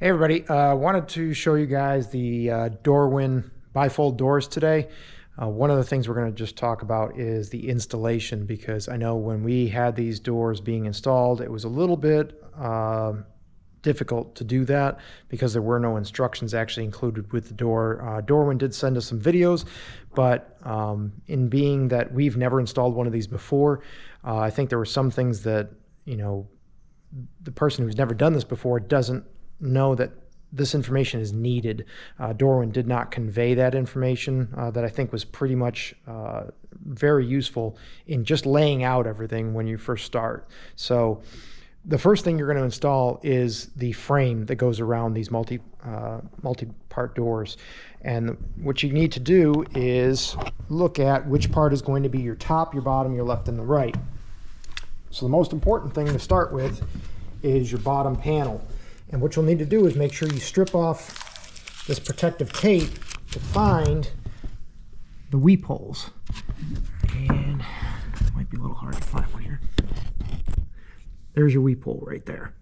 Hey everybody, wanted to show you guys the Doorwin bifold doors today. One of the things we're going to just talk about is the installation, because I know when we had these doors being installed, it was a little bit difficult to do that because there were no instructions actually included with the door. Doorwin did send us some videos, but in being that we've never installed one of these before, I think there were some things that, you know, the person who's never done this before doesn't know that this information is needed. Doorwin did not convey that information that I think was pretty much very useful in just laying out everything when you first start. So the first thing you're going to install is the frame that goes around these multi-part doors. And what you need to do is look at which part is going to be your top, your bottom, your left, and the right. So the most important thing to start with is your bottom panel. And what you'll need to do is make sure you strip off this protective tape to find the weep holes. And it might be a little hard to find one here. There's your weep hole right there.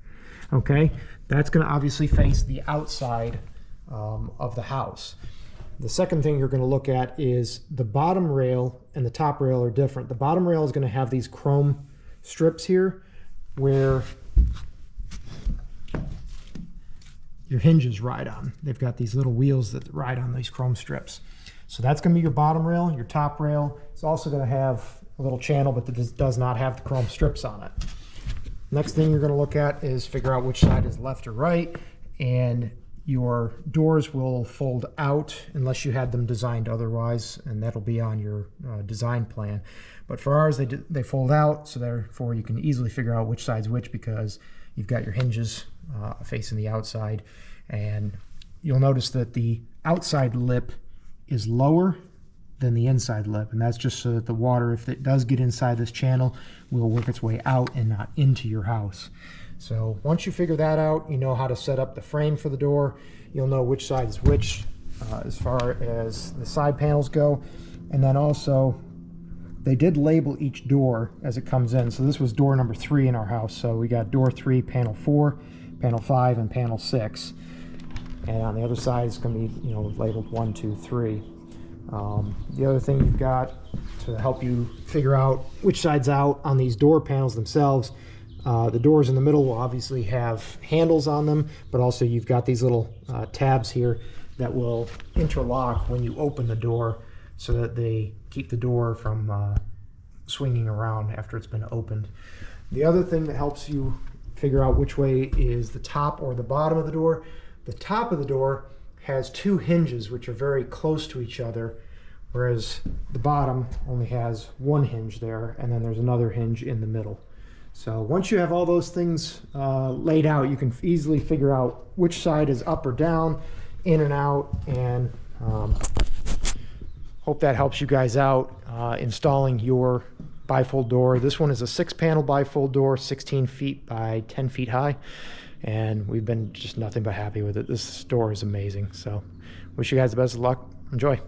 Okay, that's going to obviously face the outside of the house. The second thing you're going to look at is the bottom rail and the top rail are different. The bottom rail is going to have these chrome strips here where your hinges ride on. They've got these little wheels that ride on these chrome strips. So that's going to be your bottom rail. Your top rail is also going to have a little channel, but this does not have the chrome strips on it. Next thing you're going to look at is figure out which side is left or right, and your doors will fold out unless you had them designed otherwise, and that'll be on your design plan. But for ours, they fold out, so therefore you can easily figure out which side's which because you've got your hinges facing the outside. And you'll notice that the outside lip is lower than the inside lip, and that's just so that the water, if it does get inside this channel, will work its way out and not into your house. So once you figure that out, you know how to set up the frame for the door. You'll know which side is which as far as the side panels go. And then also, they did label each door as it comes in. So this was door number 3 in our house. So we got door 3, panel 4, panel 5, and panel 6. And on the other side, it's going to be, you know, labeled 1, 2, 3. The other thing you've got to help you figure out which side's out on these door panels themselves, the doors in the middle will obviously have handles on them, but also you've got these little tabs here that will interlock when you open the door so that they keep the door from swinging around after it's been opened. The other thing that helps you figure out which way is the top or the bottom of the door, the top of the door has 2 hinges which are very close to each other, whereas the bottom only has 1 hinge there, and then there's another hinge in the middle. So once you have all those things laid out, you can easily figure out which side is up or down, in and out, and hope that helps you guys out installing your bifold door. This one is a 6-panel bifold door, 16 feet by 10 feet high, and we've been just nothing but happy with it. This door is amazing. So wish you guys the best of luck. Enjoy.